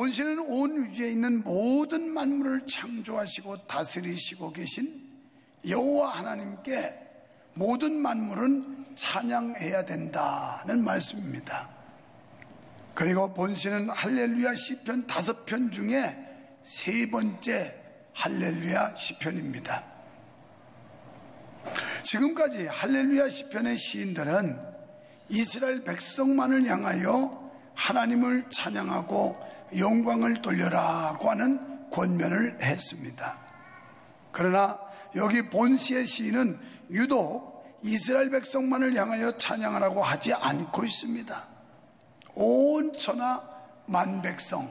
본신은 온宇宙에 있는 모든 만물을 창조하시고 다스리시고 계신 여호와 하나님께 모든 만물은 찬양해야 된다는 말씀입니다. 그리고 본신은 할렐루야 시편 5편 중에 3번째 할렐루야 시편입니다. 지금까지 할렐루야 시편의 시인들은 이스라엘 백성만을 향하여 하나님을 찬양하고 영광을 돌려라고 하는 권면을 했습니다. 그러나 여기 본시의 시인은 유독 이스라엘 백성만을 향하여 찬양하라고 하지 않고 있습니다. 온 천하 만백성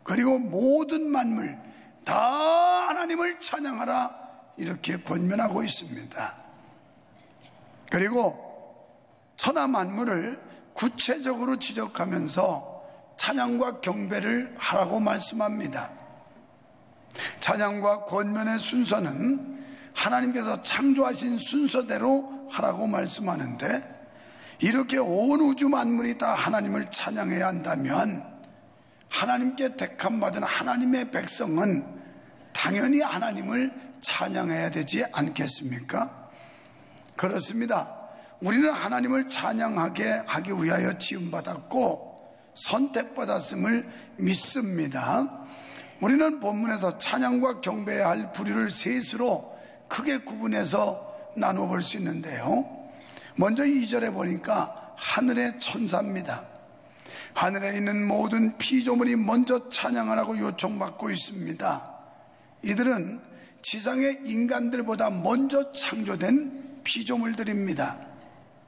그리고 모든 만물 다 하나님을 찬양하라 이렇게 권면하고 있습니다. 그리고 천하 만물을 구체적으로 지적하면서 찬양과 경배를 하라고 말씀합니다. 찬양과 권면의 순서는 하나님께서 창조하신 순서대로 하라고 말씀하는데, 이렇게 온 우주 만물이 다 하나님을 찬양해야 한다면 하나님께 택함받은 하나님의 백성은 당연히 하나님을 찬양해야 되지 않겠습니까? 그렇습니다. 우리는 하나님을 찬양하게 하기 위하여 지음받았고 선택받았음을 믿습니다. 우리는 본문에서 찬양과 경배해야 할 부류를 셋으로 크게 구분해서 나눠 볼 수 있는데요, 먼저 2절에 보니까 하늘의 천사입니다. 하늘에 있는 모든 피조물이 먼저 찬양하라고 요청받고 있습니다. 이들은 지상의 인간들보다 먼저 창조된 피조물들입니다.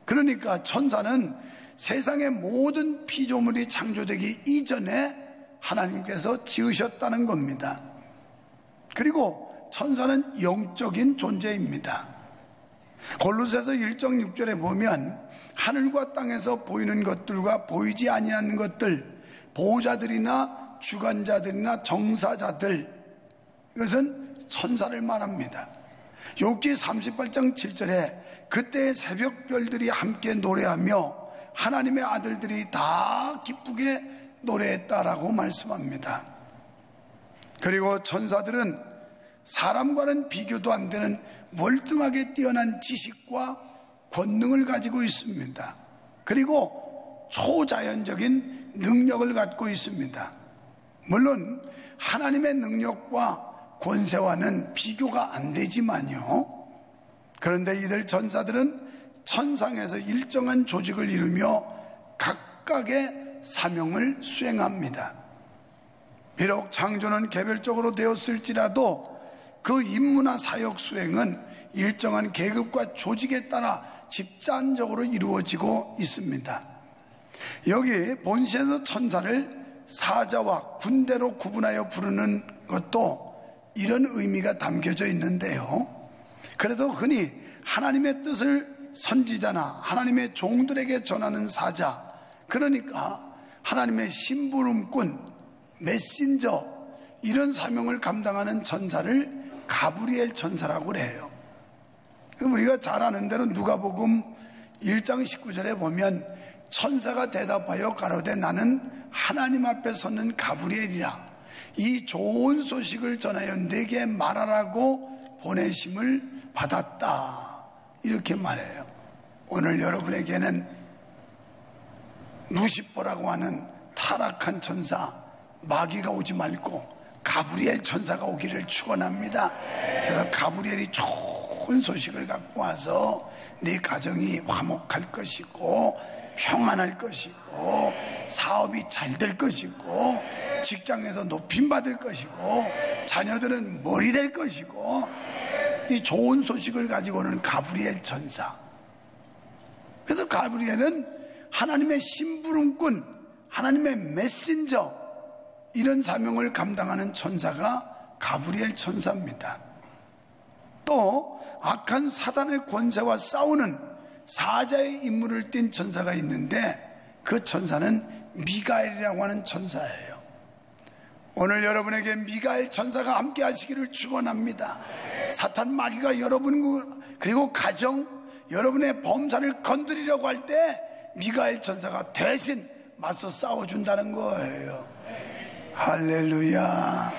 그러니까 천사는 세상의 모든 피조물이 창조되기 이전에 하나님께서 지으셨다는 겁니다. 그리고 천사는 영적인 존재입니다. 골로새서 1장 6절에 보면 하늘과 땅에서 보이는 것들과 보이지 아니하는 것들, 보호자들이나 주관자들이나 정사자들, 이것은 천사를 말합니다. 욥기 38장 7절에 그때의 새벽별들이 함께 노래하며 하나님의 아들들이 다 기쁘게 노래했다라고 말씀합니다. 그리고 천사들은 사람과는 비교도 안 되는 월등하게 뛰어난 지식과 권능을 가지고 있습니다. 그리고 초자연적인 능력을 갖고 있습니다. 물론 하나님의 능력과 권세와는 비교가 안 되지만요, 그런데 이들 천사들은 천상에서 일정한 조직을 이루며 각각의 사명을 수행합니다. 비록 창조는 개별적으로 되었을지라도 그 임무나 사역 수행은 일정한 계급과 조직에 따라 집단적으로 이루어지고 있습니다. 여기 본시에서 천사를 사자와 군대로 구분하여 부르는 것도 이런 의미가 담겨져 있는데요, 그래서 흔히 하나님의 뜻을 선지자나 하나님의 종들에게 전하는 사자, 그러니까 하나님의 심부름꾼, 메신저, 이런 사명을 감당하는 천사를 가브리엘 천사라고 그래요. 우리가 잘 아는 대로 누가복음 1장 19절에 보면 천사가 대답하여 가로되 나는 하나님 앞에 서는 가브리엘이라 이 좋은 소식을 전하여 내게 말하라고 보내심을 받았다, 이렇게 말해요. 오늘 여러분에게는 루시퍼라고 하는 타락한 천사 마귀가 오지 말고 가브리엘 천사가 오기를 축원합니다. 그래서 가브리엘이 좋은 소식을 갖고 와서 네 가정이 화목할 것이고 평안할 것이고 사업이 잘 될 것이고 직장에서 높임 받을 것이고 자녀들은 머리 될 것이고, 이 좋은 소식을 가지고 오는 가브리엘 천사. 그래서 가브리엘은 하나님의 심부름꾼, 하나님의 메신저, 이런 사명을 감당하는 천사가 가브리엘 천사입니다. 또 악한 사단의 권세와 싸우는 사자의 임무를 띈 천사가 있는데 그 천사는 미가엘이라고 하는 천사예요. 오늘 여러분에게 미가엘 천사가 함께 하시기를 축원합니다. 사탄 마귀가 여러분 그리고 가정, 여러분의 범사를 건드리려고 할 때 미가엘 천사가 대신 맞서 싸워준다는 거예요. 할렐루야.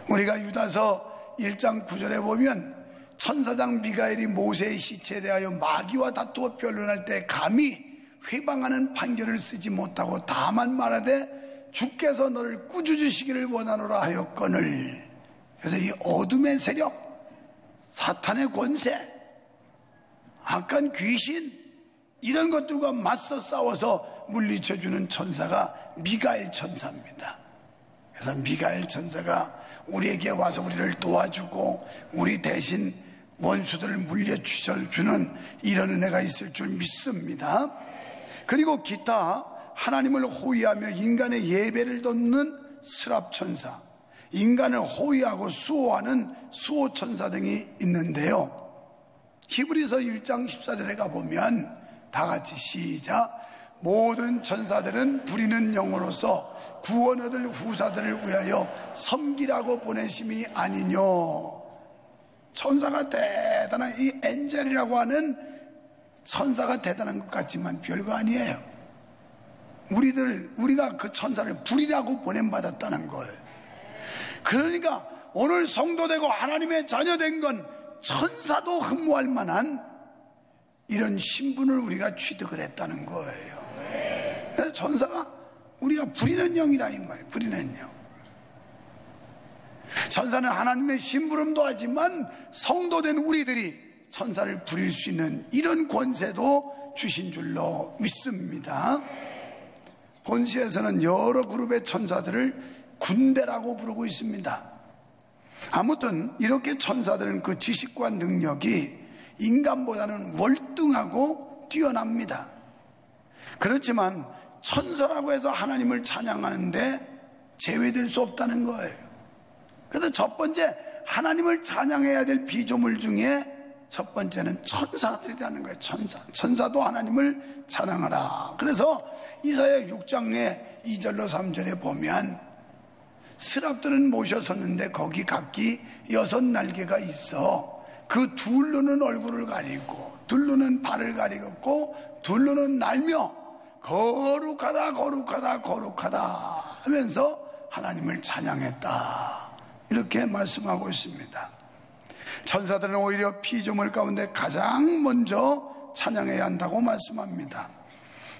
우리가 유다서 1장 9절에 보면 천사장 미가엘이 모세의 시체에 대하여 마귀와 다투어 변론할 때 감히 회방하는 판결을 쓰지 못하고 다만 말하되 주께서 너를 꾸짖으시기를 원하노라 하였거늘. 그래서 이 어둠의 세력, 사탄의 권세, 악한 귀신, 이런 것들과 맞서 싸워서 물리쳐주는 천사가 미가엘 천사입니다. 그래서 미가엘 천사가 우리에게 와서 우리를 도와주고 우리 대신 원수들을 물려주는 이런 은혜가 있을 줄 믿습니다. 그리고 기타 하나님을 호위하며 인간의 예배를 돕는 스랍천사, 인간을 호위하고 수호하는 수호천사 등이 있는데요. 히브리서 1장 14절에 가보면 다 같이 시작. 모든 천사들은 부리는 영으로서 구원 얻을 후사들을 위하여 섬기라고 보내심이 아니뇨. 천사가 대단한, 이 엔젤이라고 하는 천사가 대단한 것 같지만 별거 아니에요. 우리가 그 천사를 부리라고 보냄받았다는 거예요. 그러니까 오늘 성도되고 하나님의 자녀된 건 천사도 흠모할 만한 이런 신분을 우리가 취득을 했다는 거예요. 그래서 천사가 우리가 부리는 영이라 이 말이에요. 부리는 영. 천사는 하나님의 심부름도 하지만 성도된 우리들이 천사를 부릴 수 있는 이런 권세도 주신 줄로 믿습니다. 본시에서는 여러 그룹의 천사들을 군대라고 부르고 있습니다. 아무튼 이렇게 천사들은 그 지식과 능력이 인간보다는 월등하고 뛰어납니다. 그렇지만 천사라고 해서 하나님을 찬양하는데 제외될 수 없다는 거예요. 그래서 첫 번째 하나님을 찬양해야 될 피조물 중에 첫 번째는 천사들이라는 거예요. 천사도 하나님을 찬양하라. 그래서 이사야 6장의 2절로 3절에 보면 스랍들은 모셔섰는데 거기 각기 6날개가 있어 그 둘로는 얼굴을 가리고 둘로는 발을 가리고 둘로는 날며 거룩하다 거룩하다 거룩하다 하면서 하나님을 찬양했다. 이렇게 말씀하고 있습니다. 천사들은 오히려 피조물 가운데 가장 먼저 찬양해야 한다고 말씀합니다.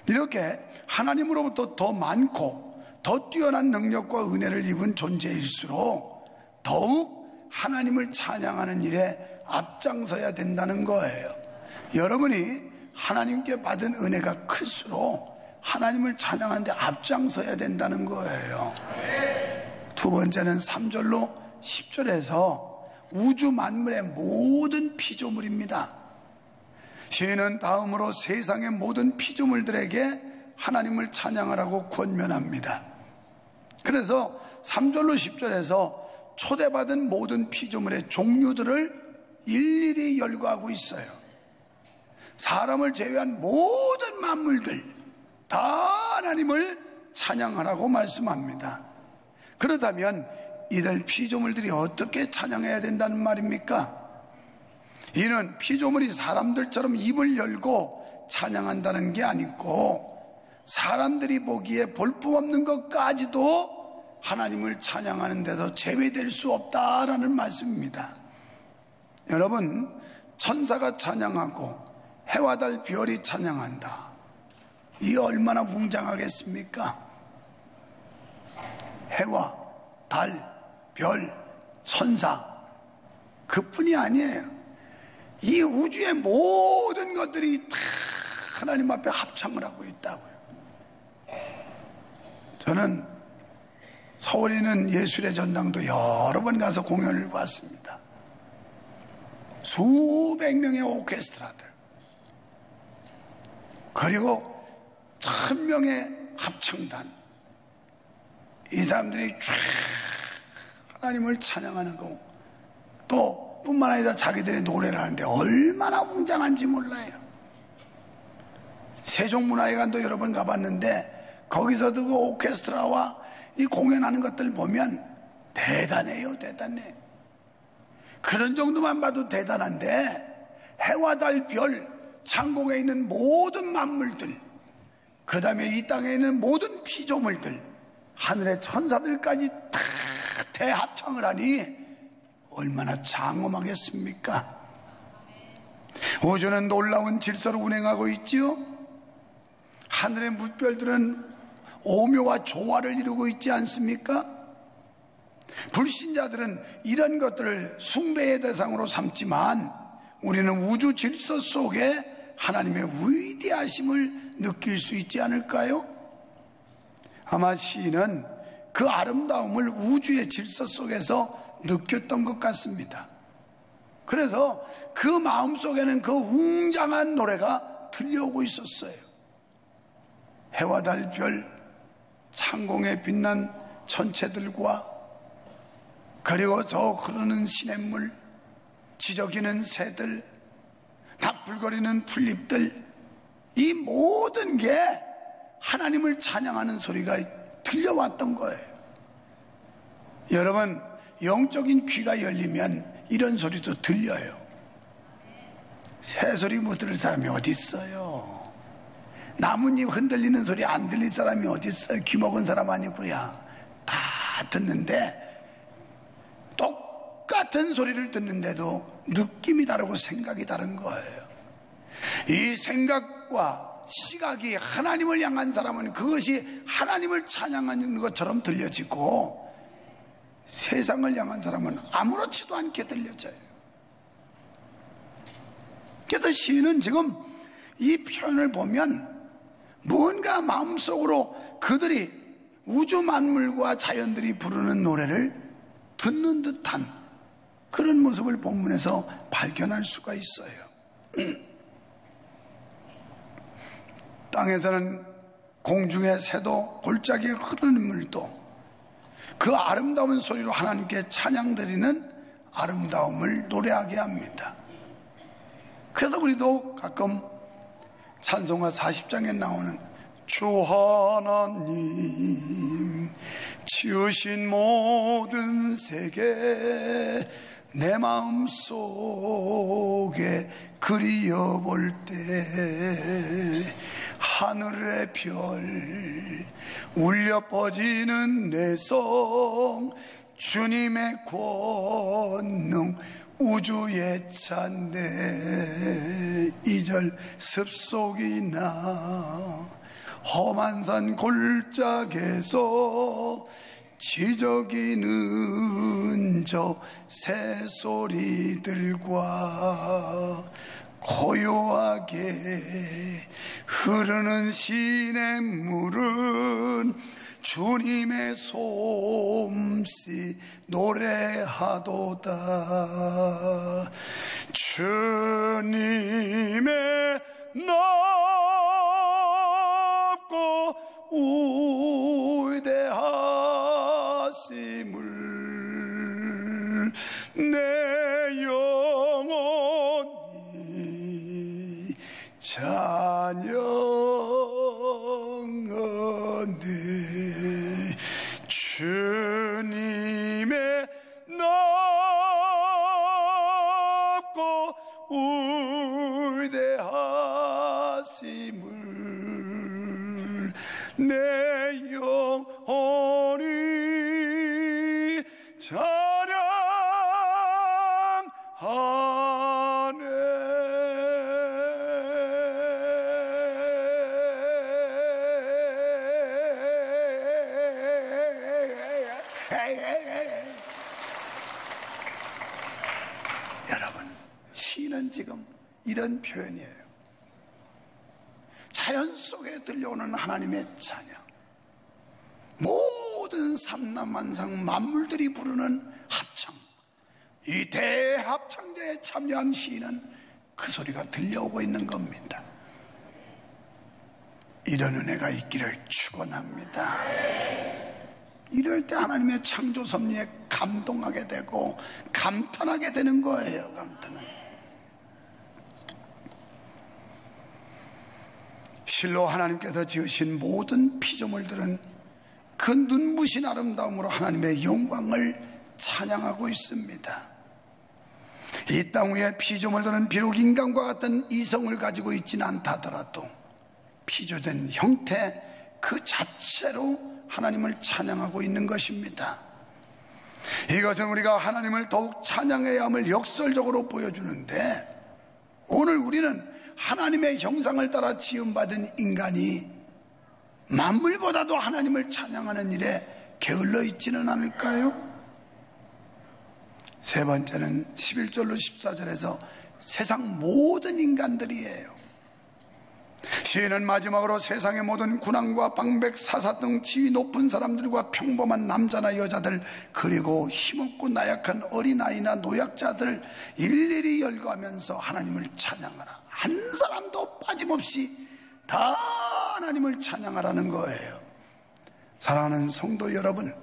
이렇게 하나님으로부터 더 많고 더 뛰어난 능력과 은혜를 입은 존재일수록 더욱 하나님을 찬양하는 일에 앞장서야 된다는 거예요. 여러분이 하나님께 받은 은혜가 클수록 하나님을 찬양하는데 앞장서야 된다는 거예요. 두 번째는 3절로 10절에서 우주 만물의 모든 피조물입니다. 시인은 다음으로 세상의 모든 피조물들에게 하나님을 찬양하라고 권면합니다. 그래서 3절로 10절에서 초대받은 모든 피조물의 종류들을 일일이 열거하고 있어요. 사람을 제외한 모든 만물들 다 하나님을 찬양하라고 말씀합니다. 그렇다면 이들 피조물들이 어떻게 찬양해야 된다는 말입니까? 이는 피조물이 사람들처럼 입을 열고 찬양한다는 게 아니고 사람들이 보기에 볼품없는 것까지도 하나님을 찬양하는 데서 제외될 수 없다라는 말씀입니다. 여러분, 천사가 찬양하고 해와 달 별이 찬양한다. 이 얼마나 웅장하겠습니까? 해와 달, 별, 천사 그뿐이 아니에요. 이 우주의 모든 것들이 다 하나님 앞에 합창을 하고 있다고요. 저는 서울에 있는 예술의 전당도 여러 번 가서 공연을 봤습니다. 수백 명의 오케스트라들 그리고 1000명의 합창단, 이 사람들이 쫙 하나님을 찬양하는 거, 또 뿐만 아니라 자기들의 노래를 하는데 얼마나 웅장한지 몰라요. 세종문화회관도 여러 번 가봤는데 거기서도 그 오케스트라와 이 공연하는 것들 보면 대단해요. 대단해. 그런 정도만 봐도 대단한데 해와 달, 별, 창공에 있는 모든 만물들, 그 다음에 이 땅에 있는 모든 피조물들 하늘의 천사들까지 다 대합창을 하니 얼마나 장엄하겠습니까? 우주는 놀라운 질서로 운행하고 있지요. 하늘의 무별들은 오묘와 조화를 이루고 있지 않습니까? 불신자들은 이런 것들을 숭배의 대상으로 삼지만 우리는 우주 질서 속에 하나님의 위대하심을 느낄 수 있지 않을까요? 아마 시인은 그 아름다움을 우주의 질서 속에서 느꼈던 것 같습니다. 그래서 그 마음속에는 그 웅장한 노래가 들려오고 있었어요. 해와 달, 별, 창공에 빛난 천체들과 그리고 저 흐르는 시냇물, 지저귀는 새들, 닭불거리는 풀잎들, 이 모든 게 하나님을 찬양하는 소리가 들려왔던 거예요. 여러분, 영적인 귀가 열리면 이런 소리도 들려요. 새소리 못 들을 사람이 어디 있어요? 나뭇잎 흔들리는 소리 안 들릴 사람이 어디 있어요? 귀 먹은 사람 아니고야. 다 듣는데 똑같은 소리를 듣는데도 느낌이 다르고 생각이 다른 거예요. 이 생각과 시각이 하나님을 향한 사람은 그것이 하나님을 찬양하는 것처럼 들려지고, 세상을 향한 사람은 아무렇지도 않게 들려져요. 그래서 시인은 지금 이 표현을 보면 뭔가 마음속으로 그들이 우주 만물과 자연들이 부르는 노래를 듣는 듯한 그런 모습을 본문에서 발견할 수가 있어요. 땅에서는 공중의 새도 골짜기에 흐르는 물도 그 아름다운 소리로 하나님께 찬양드리는 아름다움을 노래하게 합니다. 그래서 우리도 가끔 찬송가 40장에 나오는 주 하나님 지으신 모든 세계 내 마음속에 그리어볼 때 하늘의 별 울려 퍼지는 내성 주님의 권능 우주에 찬네. 2절 습속이나 험한 산 골짜기에서 지저귀는 저 새소리들과 고요하게 흐르는 시냇물은 주님의 솜씨 노래하도다. 주님의 높고 위대하심을 내 영혼이 찬양하네. 주님의 높고 위대하심을 내 영혼이 찬양하네. 여러분, 시는 지금 이런 표현이에요. 자연 속에 들려오는 하나님의 찬양, 모든 삼라만상 만물들이 부르는 합창, 이 대합창제에 참여한 시인은 그 소리가 들려오고 있는 겁니다. 이런 은혜가 있기를 축원합니다. 이럴 때 하나님의 창조 섭리에 감동하게 되고 감탄하게 되는 거예요. 감탄은. 실로 하나님께서 지으신 모든 피조물들은 그 눈부신 아름다움으로 하나님의 영광을 찬양하고 있습니다. 이 땅 위에 피조물들은 비록 인간과 같은 이성을 가지고 있지는 않다 하더라도 피조된 형태 그 자체로 하나님을 찬양하고 있는 것입니다. 이것은 우리가 하나님을 더욱 찬양해야 함을 역설적으로 보여주는데, 오늘 우리는 하나님의 형상을 따라 지음받은 인간이 만물보다도 하나님을 찬양하는 일에 게을러 있지는 않을까요? 세 번째는 11절로 14절에서 세상 모든 인간들이에요. 시인은 마지막으로 세상의 모든 군왕과 방백, 사사 등 지위 높은 사람들과 평범한 남자나 여자들, 그리고 힘없고 나약한 어린아이나 노약자들 일일이 열거하면서 하나님을 찬양하라. 한 사람도 빠짐없이 다 하나님을 찬양하라는 거예요. 사랑하는 성도 여러분,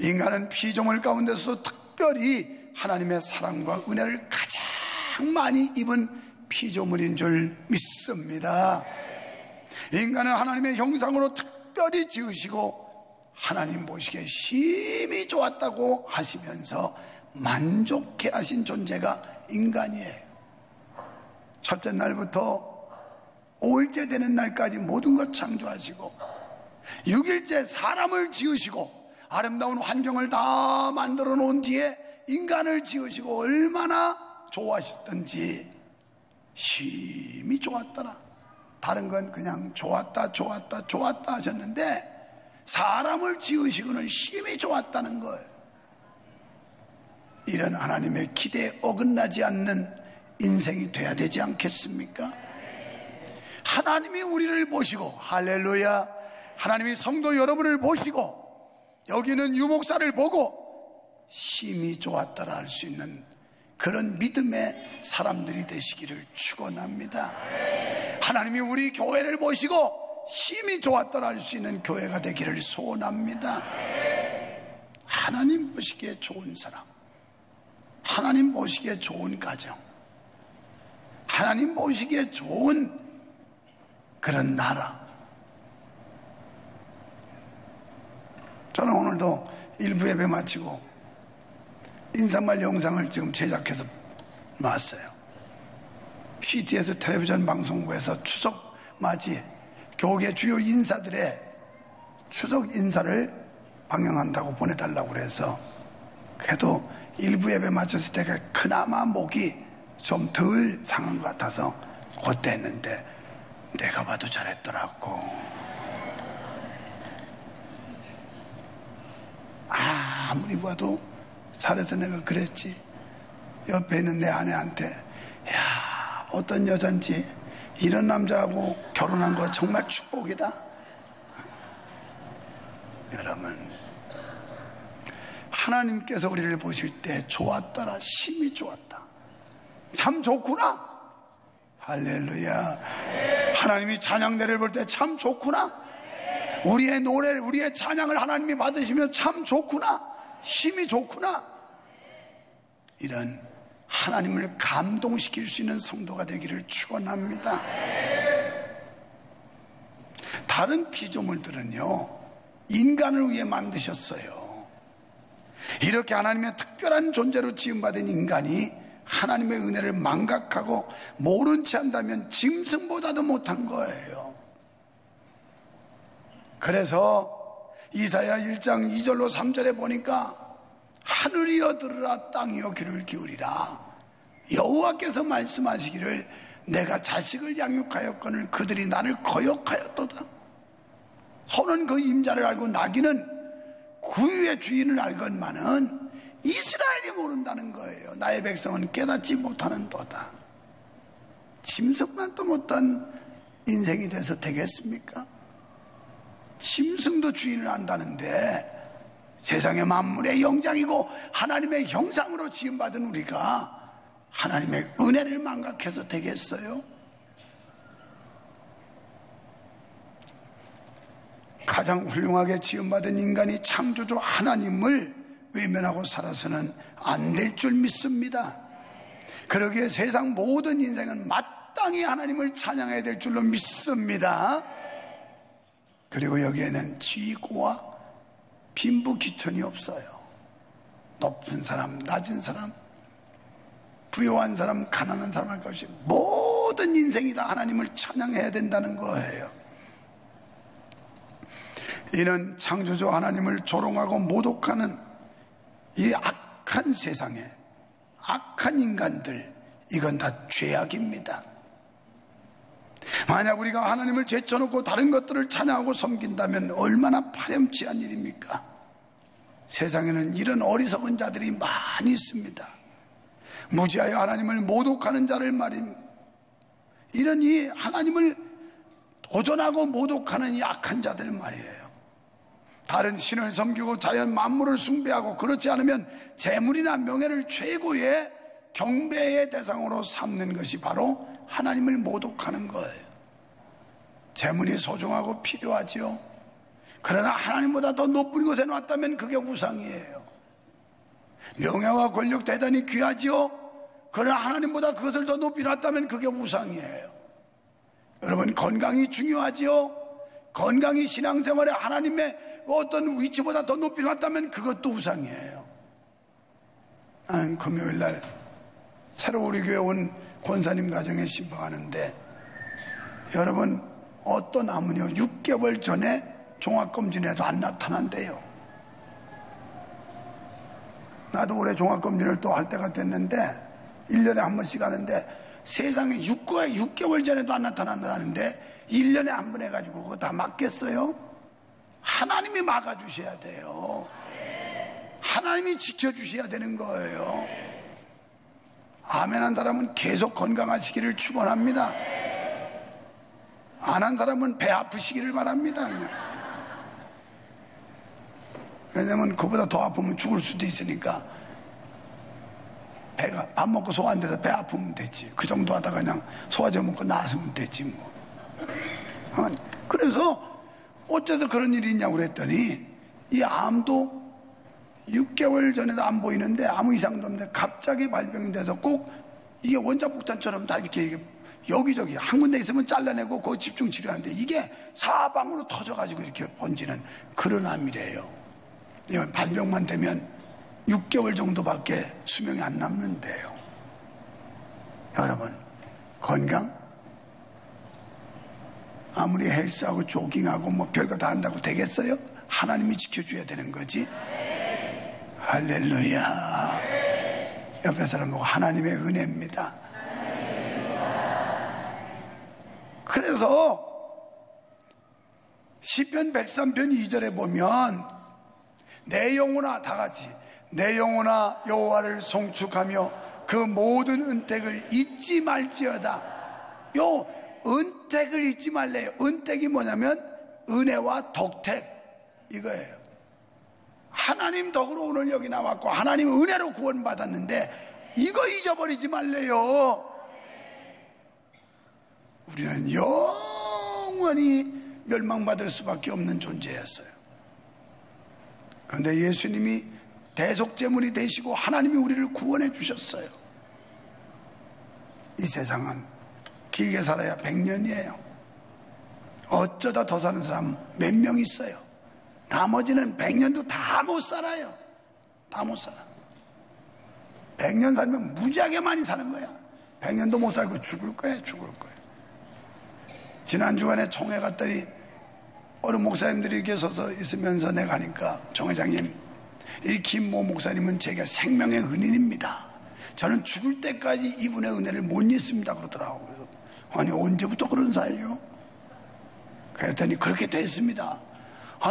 인간은 피조물 가운데서도 특별히 하나님의 사랑과 은혜를 가장 많이 입은 피조물인 줄 믿습니다. 인간은 하나님의 형상으로 특별히 지으시고 하나님 보시기에 심히 좋았다고 하시면서 만족해 하신 존재가 인간이에요. 첫째 날부터 5일째 되는 날까지 모든 것 창조하시고 6일째 사람을 지으시고 아름다운 환경을 다 만들어 놓은 뒤에 인간을 지으시고 얼마나 좋아하셨던지 심히 좋았더라. 다른 건 그냥 좋았다 좋았다 좋았다 하셨는데 사람을 지으시고는 심히 좋았다는 걸. 이런 하나님의 기대에 어긋나지 않는 인생이 돼야 되지 않겠습니까? 하나님이 우리를 보시고, 할렐루야, 하나님이 성도 여러분을 보시고 여기는 유목사를 보고 심히 좋았다라 할 수 있는 그런 믿음의 사람들이 되시기를 축원합니다. 하나님이 우리 교회를 보시고 심히 좋았다라 할 수 있는 교회가 되기를 소원합니다. 하나님 보시기에 좋은 사람, 하나님 보시기에 좋은 가정, 하나님 보시기에 좋은 그런 나라. 저는 오늘도 일부 예배 마치고 인사말 영상을 지금 제작해서 놨어요. PTS 텔레비전 방송국에서 추석 맞이 교계 주요 인사들의 추석 인사를 방영한다고 보내달라고 그래서, 그래도 일부 예배 마쳤을 때 그나마 목이 좀 덜 상한 것 같아서 그때 했는데 내가 봐도 잘했더라고. 아무리 봐도 잘해서 내가 그랬지. 옆에 있는 내 아내한테, 야, 어떤 여잔지 이런 남자하고 결혼한 거 정말 축복이다. 여러분, 하나님께서 우리를 보실 때 좋았더라, 심히 좋았다, 참 좋구나, 할렐루야. 하나님이 찬양대를 볼 때 참 좋구나, 우리의 노래를, 우리의 찬양을 하나님이 받으시면 참 좋구나, 힘이 좋구나, 이런 하나님을 감동시킬 수 있는 성도가 되기를 축원합니다. 다른 피조물들은요, 인간을 위해 만드셨어요. 이렇게 하나님의 특별한 존재로 지음받은 인간이 하나님의 은혜를 망각하고 모른 채 한다면 짐승보다도 못한 거예요. 그래서 이사야 1장 2절로 3절에 보니까 하늘이여 들으라, 땅이여 귀를 기울이라. 여호와께서 말씀하시기를 내가 자식을 양육하였거늘 그들이 나를 거역하였도다. 소는 그 임자를 알고 나귀는 구유의 주인을 알건만은 이스라엘이 모른다는 거예요. 나의 백성은 깨닫지 못하는도다. 짐승만도 못한 인생이 돼서 되겠습니까? 짐승도 주인을 안다는데 세상의 만물의 영장이고 하나님의 형상으로 지음받은 우리가 하나님의 은혜를 망각해서 되겠어요? 가장 훌륭하게 지음받은 인간이 창조주 하나님을 외면하고 살아서는 안 될 줄 믿습니다. 그러기에 세상 모든 인생은 마땅히 하나님을 찬양해야 될 줄로 믿습니다. 그리고 여기에는 지위고와 빈부귀천이 없어요. 높은 사람, 낮은 사람, 부유한 사람, 가난한 사람 할 것 없이 모든 인생이 다 하나님을 찬양해야 된다는 거예요. 이는 창조주 하나님을 조롱하고 모독하는 이 악한 세상에 악한 인간들, 이건 다 죄악입니다. 만약 우리가 하나님을 제쳐놓고 다른 것들을 찬양하고 섬긴다면 얼마나 파렴치한 일입니까? 세상에는 이런 어리석은 자들이 많이 있습니다. 무지하여 하나님을 모독하는 자를 말입니다. 이런 이 하나님을 도전하고 모독하는 이 악한 자들 말이에요. 다른 신을 섬기고 자연 만물을 숭배하고 그렇지 않으면 재물이나 명예를 최고의 경배의 대상으로 삼는 것이 바로 하나님을 모독하는 거예요. 재물이 소중하고 필요하지요. 그러나 하나님보다 더 높은 곳에 놨다면 그게 우상이에요. 명예와 권력 대단히 귀하지요. 그러나 하나님보다 그것을 더 높이 놨다면 그게 우상이에요. 여러분, 건강이 중요하지요. 건강이 신앙생활에 하나님의 어떤 위치보다 더 높이 놨다면 그것도 우상이에요. 나는 금요일날 새로 우리 교회 온 권사님 가정에 신방하는데, 여러분, 어떤 아문이요 6개월 전에 종합검진에도 안 나타난대요. 나도 올해 종합검진을 또 할 때가 됐는데 1년에 한 번씩 하는데, 세상에 6개월 전에도 안 나타난다는데 1년에 한 번 해가지고 그거 다 막겠어요? 하나님이 막아주셔야 돼요. 하나님이 지켜주셔야 되는 거예요. 아멘 한 사람은 계속 건강하시기를 축원합니다. 안 한 사람은 배 아프시기를 바랍니다. 그냥. 왜냐면 그보다 더 아프면 죽을 수도 있으니까. 배가 밥 먹고 소화 안 돼서 배 아프면 되지. 그 정도 하다가 그냥 소화제 먹고 나았으면 되지 뭐. 그래서 어째서 그런 일이 있냐고 그랬더니, 이 암도 6개월 전에도 안 보이는데 아무 이상도 없는데 갑자기 발병이 돼서 꼭 이게 원자폭탄처럼 다 이렇게 여기저기 한 군데 있으면 잘라내고 그거 집중 치료하는데 이게 사방으로 터져가지고 이렇게 번지는 그런 암이래요. 이건 발병만 되면 6개월 정도밖에 수명이 안 남는데요. 여러분, 건강? 아무리 헬스하고 조깅하고 뭐 별거 다 한다고 되겠어요? 하나님이 지켜줘야 되는 거지. 할렐루야. 옆에 사람 보고 하나님의 은혜입니다. 그래서 시편 103편 2절에 보면 내 영혼아, 다 같이 내 영혼아 여호와를 송축하며 그 모든 은택을 잊지 말지어다. 요 은택을 잊지 말래요. 은택이 뭐냐면 은혜와 덕택, 이거예요. 하나님 덕으로 오늘 여기 나왔고 하나님 은혜로 구원받았는데 이거 잊어버리지 말래요. 우리는 영원히 멸망받을 수밖에 없는 존재였어요. 그런데 예수님이 대속제물이 되시고 하나님이 우리를 구원해 주셨어요. 이 세상은 길게 살아야 100년이에요. 어쩌다 더 사는 사람 몇 명 있어요. 나머지는 100년도 다 못 살아요. 다 못 살아. 100년 살면 무지하게 많이 사는 거야. 100년도 못 살고 죽을 거야. 지난 주간에 총회 갔더니 어느 목사님들이 이렇게 서서 있으면서 내가 하니까, 총회장님, 이 김모 목사님은 제게 생명의 은인입니다. 저는 죽을 때까지 이분의 은혜를 못 잊습니다. 그러더라고요. 그래서 아니, 언제부터 그런 사이예요? 그랬더니 그렇게 됐습니다.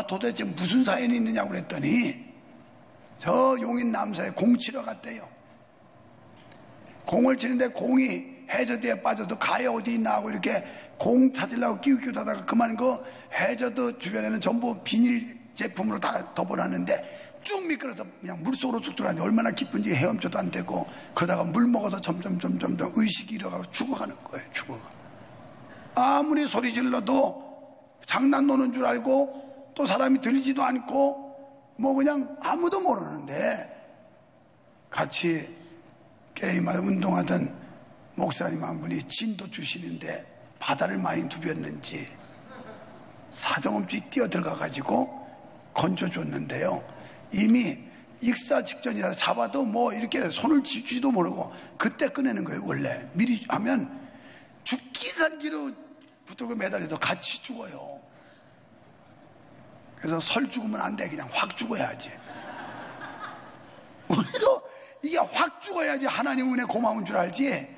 도대체 무슨 사연이 있느냐고 그랬더니 저 용인 남사에 공 치러 갔대요. 공을 치는데 공이 해저드에 빠져도 가에 어디 있나 하고 이렇게 공 찾으려고 끼우끼우다가 그만 그 해저드 주변에는 전부 비닐 제품으로 다 덮어놨는데 쭉 미끄러서 그냥 물속으로 쑥 들어갔는데 얼마나 깊은지 헤엄쳐도 안 되고, 그러다가 물 먹어서 점점 의식이 잃어가고 죽어가는 거예요. 아무리 소리 질러도 장난 노는 줄 알고 또 사람이 들리지도 않고 뭐 그냥 아무도 모르는데, 같이 게임하다 운동하던 목사님 한 분이 진도 주시는데 바다를 많이 누볐는지 사정없이 뛰어들어가가지고 건져줬는데요. 이미 익사 직전이라 잡아도 뭐 이렇게 손을 쥐지도 모르고 그때 꺼내는 거예요. 원래 미리 하면 죽기 살기로 붙들고 매달려도 같이 죽어요. 그래서 설 죽으면 안 돼. 그냥 확 죽어야지. 우리도 이게 확 죽어야지 하나님 은혜 고마운 줄 알지.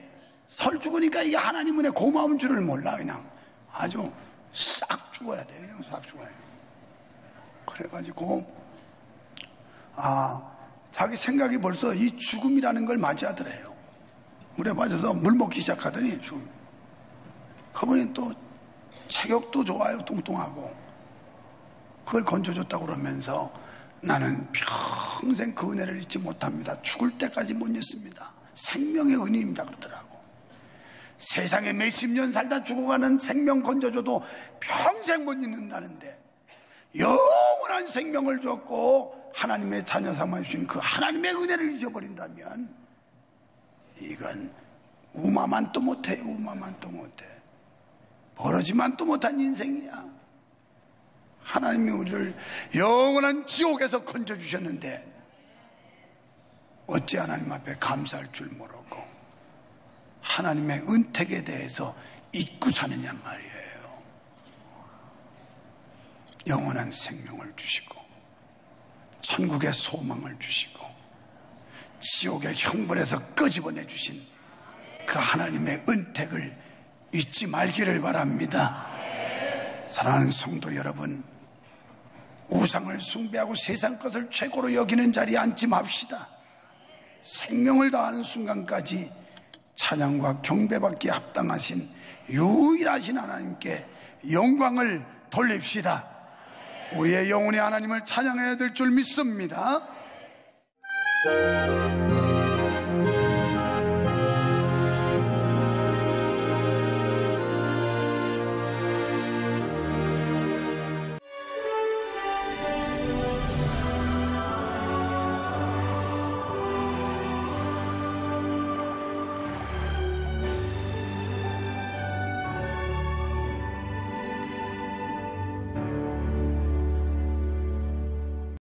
설 죽으니까 이게 하나님 은혜 고마운 줄을 몰라. 그냥 아주 싹 죽어야 돼. 그냥 싹 죽어야 돼. 그래가지고 자기 생각이 벌써 이 죽음이라는 걸 맞이하더래요. 물에 빠져서 물 먹기 시작하더니 죽음. 그분이 또 체격도 좋아요. 뚱뚱하고. 그걸 건져줬다고 그러면서 나는 평생 그 은혜를 잊지 못합니다. 죽을 때까지 못 잊습니다. 생명의 은혜입니다 그러더라고. 세상에 몇십 년 살다 죽어가는 생명 건져줘도 평생 못 잊는다는데 영원한 생명을 줬고 하나님의 자녀 삼아 주신 그 하나님의 은혜를 잊어버린다면 이건 우마만도 못해. 우마만도 못해. 버러지만도 못한 인생이야. 하나님이 우리를 영원한 지옥에서 건져주셨는데 어찌 하나님 앞에 감사할 줄 모르고 하나님의 은택에 대해서 잊고 사느냐 말이에요. 영원한 생명을 주시고 천국의 소망을 주시고 지옥의 형벌에서 끄집어내 주신 그 하나님의 은택을 잊지 말기를 바랍니다. 사랑하는 성도 여러분, 우상을 숭배하고 세상 것을 최고로 여기는 자리에 앉지 맙시다. 생명을 다하는 순간까지 찬양과 경배받기에 합당하신 유일하신 하나님께 영광을 돌립시다. 우리의 영혼이 하나님을 찬양해야 될 줄 믿습니다.